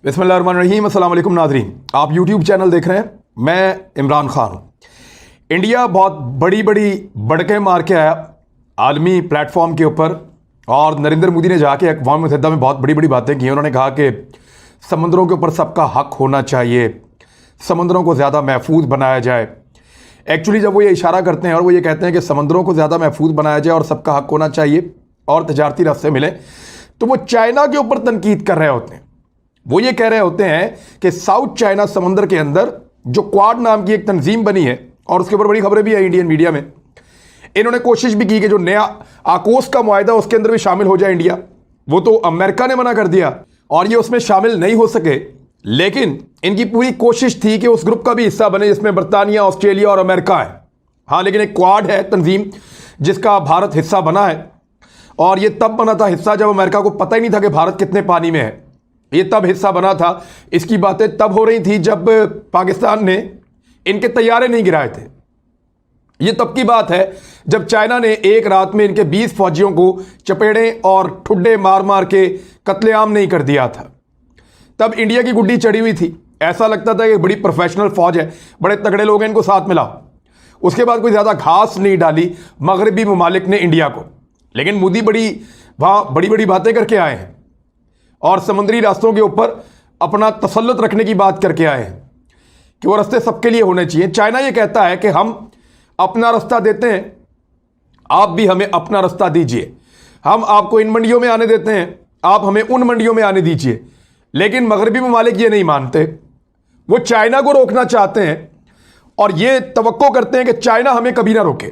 बिस्मिल्लाहिर्रहमानिर्रहीम। अस्सलाम वालेकुम नाज़रीन, आप यूट्यूब चैनल देख रहे हैं। मैं इमरान खान हूँ। इंडिया बहुत बड़ी बड़ी बड़के मार के आया आलमी प्लेटफॉर्म के ऊपर, और नरेंद्र मोदी ने जाके अक़वाम मुत्तहिदा में बहुत बड़ी बड़ी बातें की। उन्होंने कहा कि समंदरों के ऊपर सबका हक होना चाहिए, समंदरों को ज़्यादा महफूज बनाया जाए। एक्चुअली जब वो ये इशारा करते हैं और वो ये कहते हैं कि समंदरों को ज़्यादा महफूज बनाया जाए और सबका हक होना चाहिए और तजारती रास्ते मिले, तो वो चाइना के ऊपर तनकीद कर रहे होते हैं। वो ये कह रहे होते हैं कि साउथ चाइना समंदर के अंदर जो क्वाड नाम की एक तंजीम बनी है, और उसके ऊपर बड़ी खबरें भी है इंडियन मीडिया में, इन्होंने कोशिश भी की कि जो नया आकोस का मुआहदा उसके अंदर भी शामिल हो जाए इंडिया। वो तो अमेरिका ने मना कर दिया और ये उसमें शामिल नहीं हो सके, लेकिन इनकी पूरी कोशिश थी कि उस ग्रुप का भी हिस्सा बने जिसमें बरतानिया, ऑस्ट्रेलिया और अमेरिका है। हाँ, लेकिन एक क्वाड है तंजीम जिसका भारत हिस्सा बना है, और ये तब बना था हिस्सा जब अमेरिका को पता ही नहीं था कि भारत कितने पानी में है। ये तब हिस्सा बना था। इसकी बातें तब हो रही थी जब पाकिस्तान ने इनके तैयारे नहीं गिराए थे। ये तब की बात है जब चाइना ने एक रात में इनके 20 फौजियों को चपेड़े और ठुड्डे मार मार के कत्लेआम नहीं कर दिया था। तब इंडिया की गुड्डी चढ़ी हुई थी, ऐसा लगता था कि बड़ी प्रोफेशनल फौज है, बड़े तगड़े लोग हैं, इनको साथ मिलाओ। उसके बाद कोई ज़्यादा घास नहीं डाली मगरबी ममालिक ने इंडिया को, लेकिन मोदी वहाँ बड़ी बड़ी बातें करके आए हैं और समुद्री रास्तों के ऊपर अपना तसल्लुत रखने की बात करके आए हैं कि वो रास्ते सबके लिए होने चाहिए। चाइना ये कहता है कि हम अपना रास्ता देते हैं, आप भी हमें अपना रास्ता दीजिए। हम आपको इन मंडियों में आने देते हैं, आप हमें उन मंडियों में आने दीजिए। लेकिन मगरबी ममालिक ये नहीं मानते, वो चाइना को रोकना चाहते हैं और ये तवक्को करते हैं कि चाइना हमें कभी ना रोके।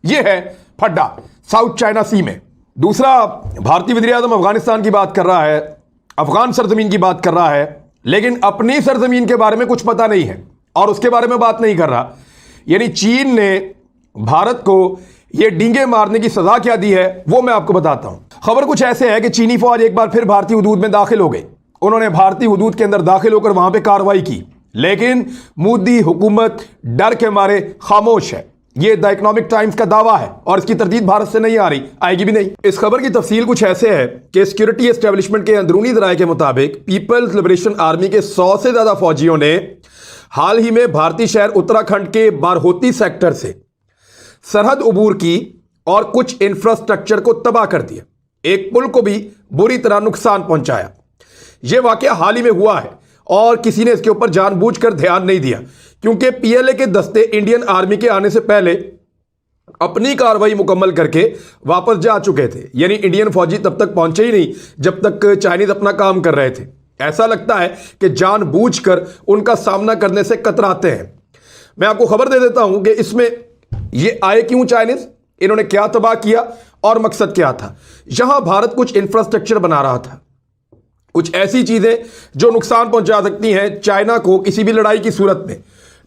ये है फड्डा साउथ चाइना सी में। दूसरा, भारतीय वज़ीर आज़म अफगानिस्तान की बात कर रहा है, अफगान सरजमीन की बात कर रहा है, लेकिन अपनी सरजमीन के बारे में कुछ पता नहीं है और उसके बारे में बात नहीं कर रहा। यानी चीन ने भारत को ये डींगे मारने की सजा क्या दी है वो मैं आपको बताता हूं। खबर कुछ ऐसे है कि चीनी फौज एक बार फिर भारतीय हुदूद में दाखिल हो गई। उन्होंने भारतीय हुदूद के अंदर दाखिल होकर वहां पे कार्रवाई की, लेकिन मोदी हुकूमत डर के मारे खामोश है। ये द इकोनॉमिक टाइम्स का दावा है और इसकी तरदीद भारत से नहीं आ रही, आएगी भी नहीं। इस खबर की तफसील कुछ ऐसे है कि सिक्योरिटी एस्टेब्लिशमेंट के अंदरूनी ज़राए के मुताबिक पीपल्स लिबरेशन आर्मी के 100 से ज़्यादा फौजियों ने हाल ही में भारतीय शहर उत्तराखंड के बारहोती सेक्टर से सरहद उबूर की और कुछ इंफ्रास्ट्रक्चर को तबाह कर दिया। एक पुल को भी बुरी तरह नुकसान पहुंचाया। यह वाकया हाल ही में हुआ है और किसी ने इसके ऊपर जानबूझकर ध्यान नहीं दिया, क्योंकि पीएलए के दस्ते इंडियन आर्मी के आने से पहले अपनी कार्रवाई मुकम्मल करके वापस जा चुके थे। यानी इंडियन फौजी तब तक पहुंचे ही नहीं जब तक चाइनीज अपना काम कर रहे थे। ऐसा लगता है कि जानबूझकर उनका सामना करने से कतराते हैं। मैं आपको खबर दे देता हूं कि इसमें ये आए क्यों चाइनीज, इन्होंने क्या तबाह किया और मकसद क्या था। यहां भारत कुछ इंफ्रास्ट्रक्चर बना रहा था, कुछ ऐसी चीजें जो नुकसान पहुंचा सकती हैं चाइना को किसी भी लड़ाई की सूरत में।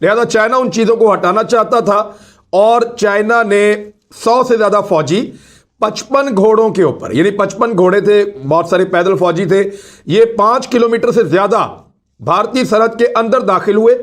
लिहाजा चाइना उन चीजों को हटाना चाहता था और चाइना ने 100 से ज्यादा फौजी 55 घोड़ों के ऊपर, यानी 55 घोड़े थे, बहुत सारे पैदल फौजी थे, ये 5 किलोमीटर से ज्यादा भारतीय सरहद के अंदर दाखिल हुए।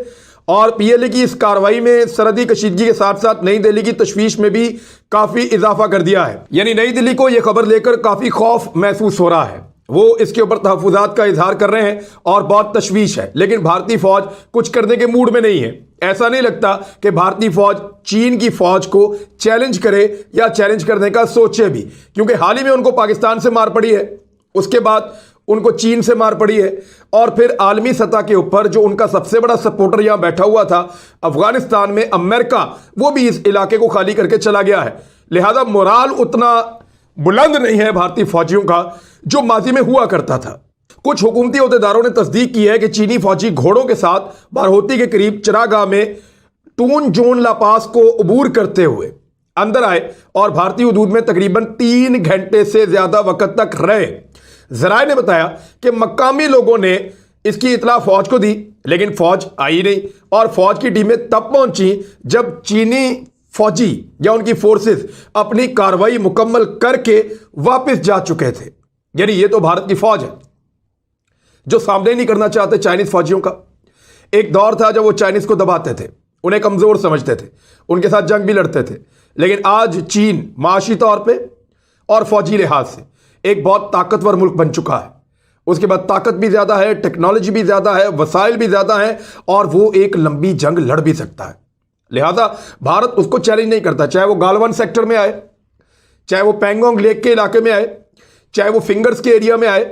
और पीएलए की इस कार्रवाई में सरहदी कशीदगी के साथ साथ नई दिल्ली की तशवीश में भी काफी इजाफा कर दिया है। यानी नई दिल्ली को यह खबर लेकर काफी खौफ महसूस हो रहा है, वो इसके ऊपर तहफ़्फ़ुज़ात का इजहार कर रहे हैं और बहुत तशवीश है। लेकिन भारतीय फौज कुछ करने के मूड में नहीं है। ऐसा नहीं लगता कि भारतीय फौज चीन की फौज को चैलेंज करे या चैलेंज करने का सोचे भी, क्योंकि हाल ही में उनको पाकिस्तान से मार पड़ी है, उसके बाद उनको चीन से मार पड़ी है, और फिर आलमी सतह के ऊपर जो उनका सबसे बड़ा सपोर्टर यहां बैठा हुआ था अफगानिस्तान में, अमेरिका, वो भी इस इलाके को खाली करके चला गया है। लिहाजा मोराल उतना बुलंद नहीं है भारतीय फौजियों का जो माजी में हुआ करता था। कुछ हुकूमती अहदेदारों ने तस्दीक की है कि चीनी फौजी घोड़ों के साथ बारहोती के करीब चरागाह में टून जोन लापास को अबूर करते हुए अंदर आए और भारतीय हुदूद में तकरीबन 3 घंटे से ज्यादा वक्त तक रहे। जराए ने बताया कि मकामी लोगों ने इसकी इतला फौज को दी, लेकिन फौज आई नहीं और फौज की टीमें तब पहुंची जब चीनी फौजी या उनकी फोर्सेस अपनी कार्रवाई मुकम्मल करके वापस जा चुके थे। यानी ये तो भारत की फौज है जो सामने नहीं करना चाहते चाइनीज फौजियों का। एक दौर था जब वो चाइनीज को दबाते थे, उन्हें कमजोर समझते थे, उनके साथ जंग भी लड़ते थे, लेकिन आज चीन माशी तौर पे और फौजी लिहाज से एक बहुत ताकतवर मुल्क बन चुका है। उसके बाद ताकत भी ज़्यादा है, टेक्नोलॉजी भी ज़्यादा है, वसाइल भी ज़्यादा है, और वो एक लंबी जंग लड़ भी सकता है। लिहाजा भारत उसको चैलेंज नहीं करता, चाहे वो गालवान सेक्टर में आए, चाहे वो पैंगोंग लेक के इलाके में आए, चाहे वो फिंगर्स के एरिया में आए।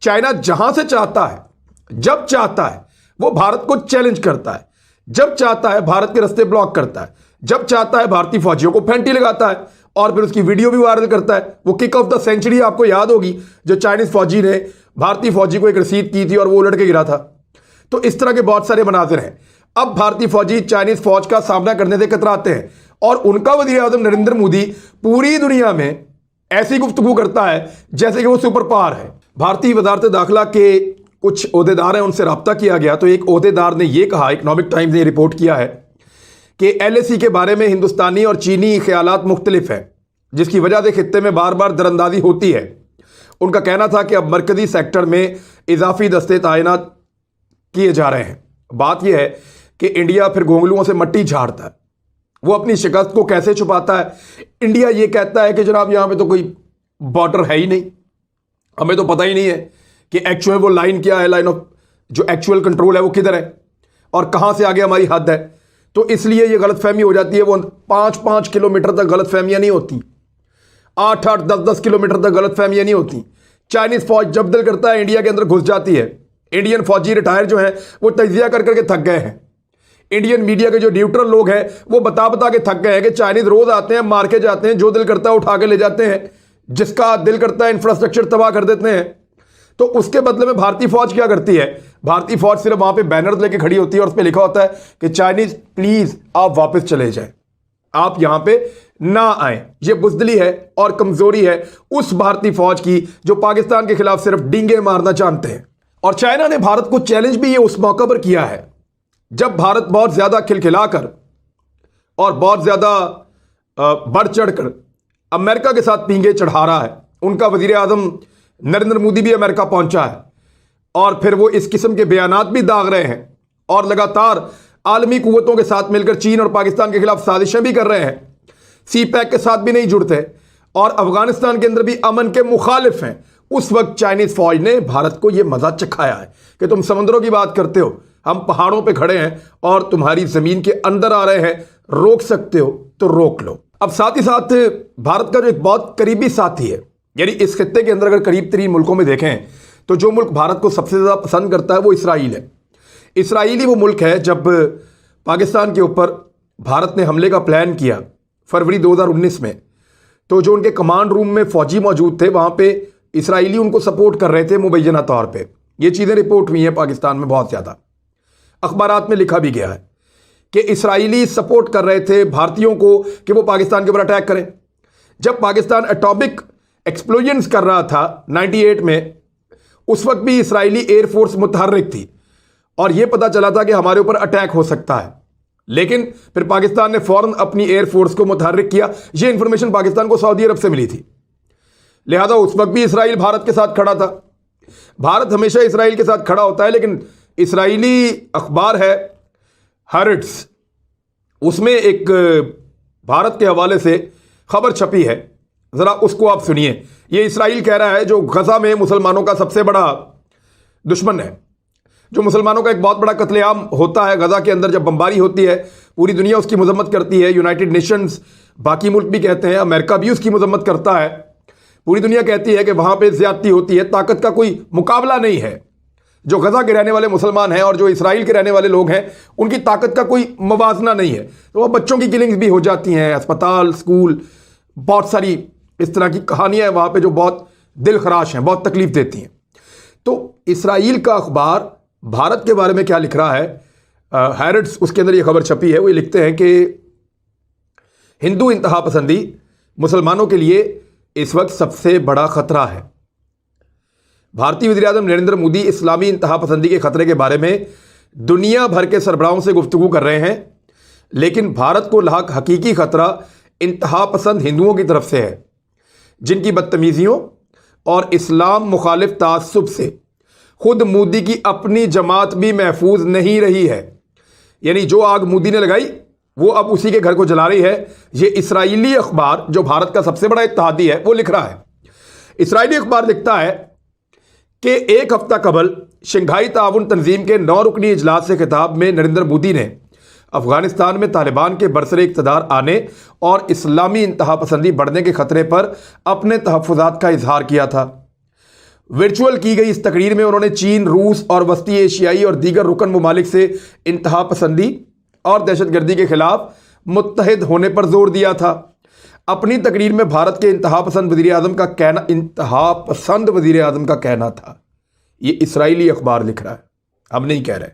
चाइना जहां से चाहता है, जब चाहता है, वो भारत को चैलेंज करता है। जब चाहता है भारत के रास्ते ब्लॉक करता है, जब चाहता है भारतीय फौजियों को फेंटी लगाता है, और फिर उसकी वीडियो भी वायरल करता है। वो किक ऑफ द सेंचुरी आपको याद होगी, जो चाइनीज फौजी ने भारतीय फौजी को एक रसीद की थी और वो उलट के गिरा था। तो इस तरह के बहुत सारे मनाजिर हैं। अब भारतीय फौजी चाइनीज फौज का सामना करने से कतराते हैं, और उनका वज़ीर आज़म नरेंद्र मोदी पूरी दुनिया में ऐसी गुफ्तगू करता है जैसे कि वो सुपर पावर है। भारतीय वजारत दाखिला के कुछ ओहदेदार हैं, उनसे रब्ता किया गया, तो एक ओहदेदार ने यह कहा, इकोनॉमिक टाइम्स ने रिपोर्ट किया है कि LAC के बारे में हिंदुस्तानी और चीनी ख्यालात मुख्तलिफ हैं, जिसकी वजह से खित्ते में बार बार दरअंदाजी होती है। उनका कहना था कि अब मरकजी सेक्टर में इजाफी दस्ते तैनात किए जा रहे हैं। बात यह है कि इंडिया फिर गोंगलुओं से मट्टी झाड़ता है, वो अपनी शिकस्त को कैसे छुपाता है। इंडिया ये कहता है कि जनाब यहाँ पे तो कोई बॉर्डर है ही नहीं, हमें तो पता ही नहीं है कि एक्चुअल वो लाइन क्या है, लाइन ऑफ जो एक्चुअल कंट्रोल है वो किधर है और कहाँ से आगे हमारी हद है। तो इसलिए ये गलतफहमी हो जाती है। वो 5-5 किलोमीटर तक गलतफहमियाँ नहीं होती, 8-8, 10-10 किलोमीटर तक गलतफहमियाँ नहीं होती। चाइनीज फौज जब दिल करता है इंडिया के अंदर घुस जाती है। इंडियन फौजी रिटायर जो हैं वो तजिया कर करके थक गए हैं। इंडियन मीडिया के जो न्यूट्रल लोग हैं वो बता बता के थक गए हैं कि चाइनीज रोज आते हैं, मार के जाते हैं, जो दिल करता है उठा के ले जाते हैं, जिसका दिल करता है इंफ्रास्ट्रक्चर तबाह कर देते हैं। तो उसके बदले में भारतीय फौज क्या करती है? भारतीय फौज सिर्फ वहां पे बैनर लेके खड़ी होती है और उस पर लिखा होता है कि चाइनीज प्लीज आप वापस चले जाएं, आप यहां पे ना आए। ये बुजदली है और कमजोरी है उस भारतीय फौज की जो पाकिस्तान के खिलाफ सिर्फ डींगे मारना जानते हैं। और चाइना ने भारत को चैलेंज भी ये उस मौके पर किया है जब भारत बहुत ज्यादा खिलखिलाकर और बहुत ज्यादा बढ़ चढ़कर अमेरिका के साथ पींगे चढ़ा रहा है। उनका वजीर आजम नरेंद्र मोदी भी अमेरिका पहुंचा है और फिर वो इस किस्म के बयानात भी दाग रहे हैं और लगातार आलमी कुव्वतों के साथ मिलकर चीन और पाकिस्तान के खिलाफ साजिशें भी कर रहे हैं। CPEC के साथ भी नहीं जुड़ते और अफगानिस्तान के अंदर भी अमन के मुखालिफ हैं। उस वक्त चाइनीज फौज ने भारत को यह मजा चखाया है कि तुम समुद्रों की बात करते हो, हम पहाड़ों पे खड़े हैं और तुम्हारी जमीन के अंदर आ रहे हैं, रोक सकते हो तो रोक लो। अब साथ ही साथ भारत का जो एक बहुत करीबी साथी है, यानी इस खित्ते के अंदर अगर करीब 3 मुल्कों में देखें तो जो मुल्क भारत को सबसे ज़्यादा पसंद करता है वो इसराइल है। इसराइली वो मुल्क है जब पाकिस्तान के ऊपर भारत ने हमले का प्लान किया फरवरी 2019 में, तो जो उनके कमांड रूम में फौजी मौजूद थे वहाँ पे इसराइली उनको सपोर्ट कर रहे थे मुबैना तौर पे। ये चीज़ें रिपोर्ट हुई हैं पाकिस्तान में बहुत ज़्यादा, अखबारात में लिखा भी गया है कि इसराइली सपोर्ट कर रहे थे भारतीयों को कि वो पाकिस्तान के ऊपर अटैक करें। जब पाकिस्तान एटॉमिक एक्सप्लोजन्स कर रहा था 98 में, उस वक्त भी इसराइली एयरफोर्स मुतहर्रिक थी और यह पता चला था कि हमारे ऊपर अटैक हो सकता है, लेकिन फिर पाकिस्तान ने फौरन अपनी एयरफोर्स को मुतहर्रिक किया। यह इंफॉर्मेशन पाकिस्तान को सऊदी अरब से मिली थी, लिहाजा उस वक्त भी इसराइल भारत के साथ खड़ा था। भारत हमेशा इसराइल के साथ खड़ा होता है, लेकिन इसराइली अखबार है हर्ट्स, उसमें एक भारत के हवाले से खबर छपी है, ज़रा उसको आप सुनिए। ये इसराइल कह रहा है जो गजा में मुसलमानों का सबसे बड़ा दुश्मन है, जो मुसलमानों का एक बहुत बड़ा कत्लेआम होता है गजा के अंदर, जब बमबारी होती है पूरी दुनिया उसकी मजम्मत करती है, यूनाइटेड नेशंस, बाकी मुल्क भी कहते हैं, अमेरिका भी उसकी मजम्मत करता है। पूरी दुनिया कहती है कि वहाँ पे ज़्यादती होती है, ताकत का कोई मुकाबला नहीं है। जो गजा के रहने वाले मुसलमान हैं और जो इसराइल के रहने वाले लोग हैं उनकी ताकत का कोई मवाजना नहीं है। तो वह बच्चों की किलिंग्स भी हो जाती हैं, अस्पताल, स्कूल, बहुत सारी इस तरह की कहानियाँ हैं वहाँ पे जो बहुत दिल खराश हैं, बहुत तकलीफ देती हैं। तो इसराइल का अखबार भारत के बारे में क्या लिख रहा है, हैरट्स, उसके अंदर ये खबर छपी है। वो ये लिखते हैं कि हिंदू इंतहा पसंदी मुसलमानों के लिए इस वक्त सबसे बड़ा खतरा है। भारतीय वज़ीर आज़म नरेंद्र मोदी इस्लामी इंतहा पसंदी के खतरे के बारे में दुनिया भर के सरबराहों से गुफ्तगू कर रहे हैं, लेकिन भारत को लाक हकीकी खतरा इंतहा पसंद हिंदुओं की तरफ से है, जिनकी बदतमीजियों और इस्लाम मुखालिफ तासुब से खुद मोदी की अपनी जमात भी महफूज नहीं रही है। यानी जो आग मोदी ने लगाई वो अब उसी के घर को जला रही है। ये इसराइली अखबार जो भारत का सबसे बड़ा इत्तेहादी है वो लिख रहा है। इसराइली अखबार लिखता है कि एक हफ्ता कबल शंघाई ताउन तंजीम के 9 रुकनी इजलास से खिताब में नरेंद्र मोदी ने अफगानिस्तान में तालिबान के बरसरे इक़्तिदार आने और इस्लामी इंतहा पसंदी बढ़ने के खतरे पर अपने तहफ़्फ़ुज़ात का इजहार किया था। वर्चुअल की गई इस तकरीर में उन्होंने चीन, रूस और वस्ती एशियाई और दीगर रुकन ममालिक से इंतहा पसंदी और दहशतगर्दी के खिलाफ मुत्तहिद होने पर जोर दिया था। अपनी तकरीर में भारत के इंतहा पसंद वज़ीर आज़म का कहना था, ये इसराइली अखबार लिख रहा है, हम नहीं कह रहे,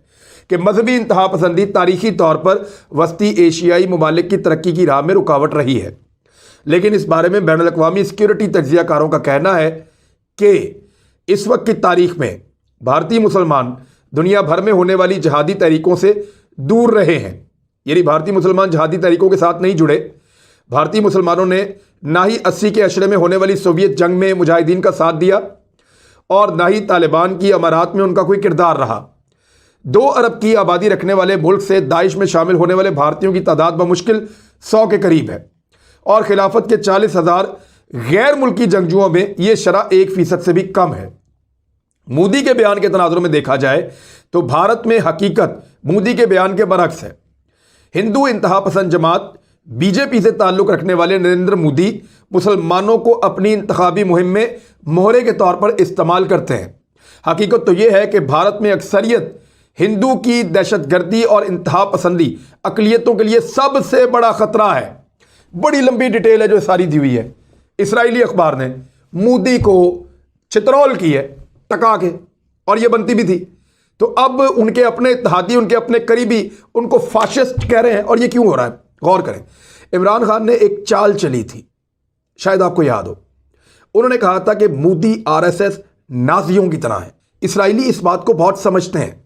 कि मजहबी इंतहा पसंदी तारीखी तौर पर वस्ती एशियाई ममालिक की तरक्की की राह में रुकावट रही है। लेकिन इस बारे में बैनुल अक़वामी सिक्योरिटी तज्ज़ियाकारों का कहना है कि इस वक्त की तारीख में भारतीय मुसलमान दुनिया भर में होने वाली जहादी तहरीकों से दूर रहे हैं। यानी भारतीय मुसलमान जहादी तहरीकों के साथ नहीं जुड़े। भारतीय मुसलमानों ने ना ही 80 के अशरे में होने वाली सोवियत जंग में मुजाहिदीन का साथ दिया और ना ही तालिबान की अमारात में उनका कोई किरदार रहा। 2 अरब की आबादी रखने वाले मुल्क से दाइश में शामिल होने वाले भारतीयों की तादाद बमुश्किल 100 के करीब है और खिलाफत के 40,000 गैर मुल्की जंगजुओं में यह शरह 1% से भी कम है। मोदी के बयान के तनाजुर में देखा जाए तो भारत में हकीकत मोदी के बयान के बरक्स है। हिंदू इंतहा पसंद जमात बीजेपी से ताल्लुक़ रखने वाले नरेंद्र मोदी मुसलमानों को अपनी इंतखाबी मुहिम में मोहरे के तौर पर इस्तेमाल करते हैं। हकीकत तो यह है कि भारत में अक्सरियत हिंदू की दहशतगर्दी और इंतहा पसंदी अक़लियतों के लिए सबसे बड़ा ख़तरा है। बड़ी लंबी डिटेल है जो सारी दी हुई है। इसराइली अखबार ने मोदी को चित्रौल की है टका के, और यह बनती भी थी। तो अब उनके अपने इत्तेहादी, उनके अपने करीबी उनको फाशिस्ट कह रहे हैं। और यह क्यों हो रहा है, गौर करें। इमरान खान ने एक चाल चली थी, शायद आपको याद हो। उन्होंने कहा था कि मोदी आरएसएस नाजियों की तरह है। इसराइली इस बात को बहुत समझते हैं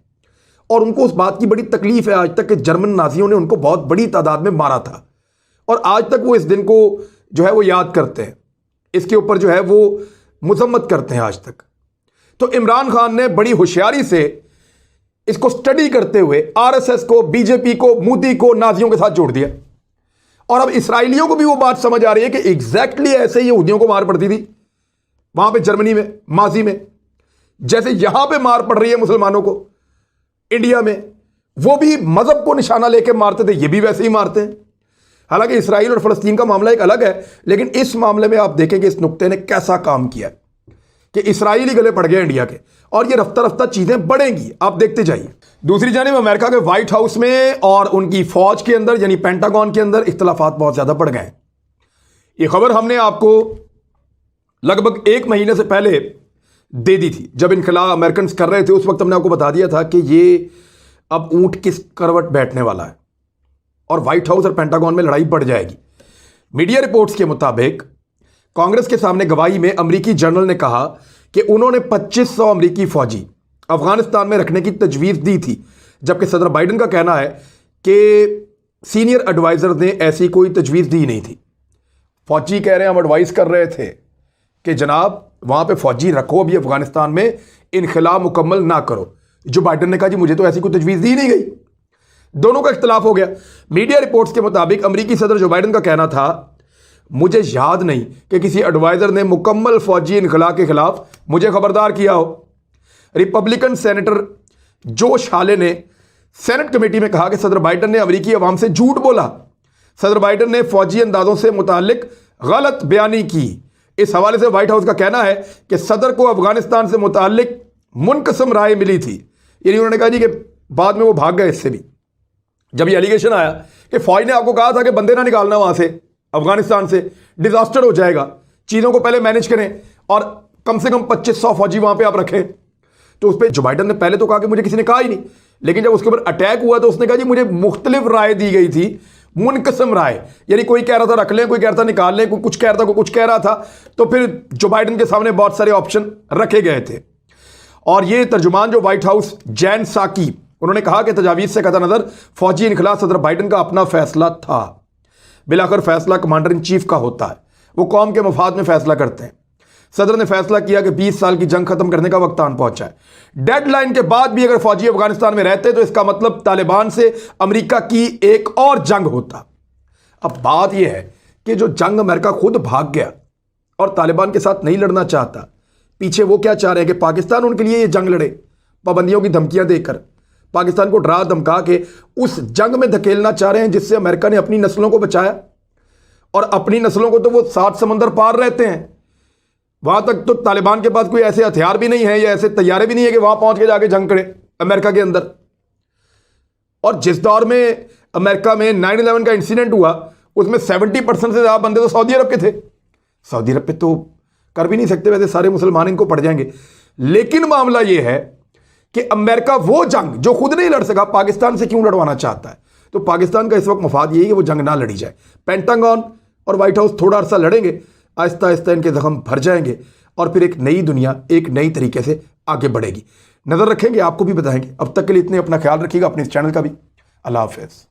और उनको उस बात की बड़ी तकलीफ है आज तक कि जर्मन नाजियों ने उनको बहुत बड़ी तादाद में मारा था, और आज तक वो इस दिन को जो है वो याद करते हैं, इसके ऊपर जो है वो मजम्मत करते हैं आज तक। तो इमरान खान ने बड़ी होशियारी से इसको स्टडी करते हुए आरएसएस को, बीजेपी को, मोदी को नाजियों के साथ जोड़ दिया। और अब इसराइलियों को भी वो बात समझ आ रही है कि एग्जैक्टली ऐसे ही यहूदियों को मार पड़ती थी वहां पे जर्मनी में माजी में, जैसे यहां पे मार पड़ रही है मुसलमानों को इंडिया में। वो भी मजहब को निशाना लेके मारते थे, ये भी वैसे ही मारते हैं। हालांकि इसराइल और फलस्तीन का मामला एक अलग है, लेकिन इस मामले में आप देखेंगे इस नुक्ते ने कैसा काम किया कि इसराइली गले पड़ गए इंडिया के, और ये रफ्ता रफ्ता चीजें बढ़ेंगी, आप देखते जाइए। दूसरी जानिब अमेरिका के व्हाइट हाउस में और उनकी फौज के अंदर यानी पेंटागन के अंदर इख्तलाफात बहुत ज्यादा बढ़ गए। ये खबर हमने आपको लगभग 1 महीने से पहले दे दी थी, जब इनकलाब अमेरिकन कर रहे थे। उस वक्त हमने आपको बता दिया था कि ये अब ऊंट किस करवट बैठने वाला है और व्हाइट हाउस और पेंटागन में लड़ाई बढ़ जाएगी। मीडिया रिपोर्ट्स के मुताबिक कांग्रेस के सामने गवाही में अमेरिकी जनरल ने कहा कि उन्होंने 2500 अमेरिकी फौजी अफगानिस्तान में रखने की तजवीज़ दी थी, जबकि सदर बाइडन का कहना है कि सीनियर एडवाइज़र ने ऐसी कोई तजवीज़ दी नहीं थी। फौजी कह रहे हैं हम एडवाइस कर रहे थे कि जनाब वहाँ पे फौजी रखो, अभी अफगानिस्तान में इनखिला मुकम्मल ना करो। जो बाइडन ने कहा जी मुझे तो ऐसी कोई तजवीज़ दी नहीं गई। दोनों का इख्तलाफ हो गया। मीडिया रिपोर्ट्स के मुताबिक अमेरिकी सदर जो बाइडन का कहना था, मुझे याद नहीं कि किसी एडवाइज़र ने मुकम्मल फौजी इनखला के खिलाफ मुझे खबरदार किया हो। रिपब्लिकन सेनेटर जोश हाले ने सेनेट कमेटी में कहा कि सदर बाइडन ने अमेरिकी अवाम से झूठ बोला। सदर बाइडन ने फौजी अंदाजों से मुतालिक गलत बयानी की। इस हवाले से व्हाइट हाउस का कहना है कि सदर को अफगानिस्तान से मुतालिक मुनकसम राय मिली थी। यानी उन्होंने कहा जी कि बाद में वो भाग गए इससे भी। जब ये एलिगेशन आया कि फौज ने आपको कहा था कि बंदे ना निकालना वहां से अफगानिस्तान से, डिजास्टर हो जाएगा, चीज़ों को पहले मैनेज करें और कम से कम 2500 फौजी वहां पे आप रखें, तो उस पर जो बाइडन ने पहले तो कहा कि मुझे किसी ने कहा ही नहीं, लेकिन जब उसके ऊपर अटैक हुआ तो उसने कहा जी मुझे मुख्तलिफ राय दी गई थी, मुनकसम राय। यानी कोई कह रहा था रख लें, कोई कह रहा था निकाल लें, कोई कुछ कह रहा था, कोई कुछ कह रहा था। तो फिर जो बाइडन के सामने बहुत सारे ऑप्शन रखे गए थे। और ये तर्जुमान जो व्हाइट हाउस जैन साकी, उन्होंने कहा कि तजावीज़ से कता नजर फौजी इनखला सदर बाइडन का अपना फैसला था। बिलाखिर फैसला कमांडर इन चीफ का होता है, वो कौम के मफाद में फैसला करते हैं। सदर ने फैसला किया कि 20 साल की जंग खत्म करने का वक्त आन पहुंचा है। डेडलाइन के बाद भी अगर फौजी अफगानिस्तान में रहते तो इसका मतलब तालिबान से अमेरिका की एक और जंग होता। अब बात यह है कि जो जंग अमेरिका खुद भाग गया और तालिबान के साथ नहीं लड़ना चाहता, पीछे वो क्या चाह रहे हैं कि पाकिस्तान उनके लिए ये जंग लड़े, पाबंदियों की धमकियां देकर पाकिस्तान को डरा धमका के उस जंग में धकेलना चाह रहे हैं जिससे अमेरिका ने अपनी नस्लों को बचाया। और अपनी नस्लों को तो वो 7 समंदर पार रहते हैं, वहां तक तो तालिबान के पास कोई ऐसे हथियार भी नहीं है या ऐसे तैयारे भी नहीं है कि वहां पहुंच के जाके जंग करे अमेरिका के अंदर। और जिस दौर में अमेरिका में 9/11 का इंसिडेंट हुआ उसमें 70% से ज्यादा बंदे तो सऊदी अरब के थे। सऊदी अरब पे तो कर भी नहीं सकते, वैसे सारे मुसलमान इनको पड़ जाएंगे। लेकिन मामला यह है कि अमेरिका वो जंग जो खुद नहीं लड़ सका पाकिस्तान से क्यों लड़वाना चाहता है। तो पाकिस्तान का इस वक्त मफाद यही है कि वो जंग ना लड़ी जाए। पेंटागन और व्हाइट हाउस थोड़ा अरसा लड़ेंगे, आहिस्ता आहिस्ता इनके जख्म भर जाएंगे और फिर एक नई दुनिया एक नई तरीके से आगे बढ़ेगी। नजर रखेंगे, आपको भी बताएंगे। अब तक के लिए इतने, अपना ख्याल रखिएगा, अपने इस चैनल का भी। अल्लाह हाफिज़।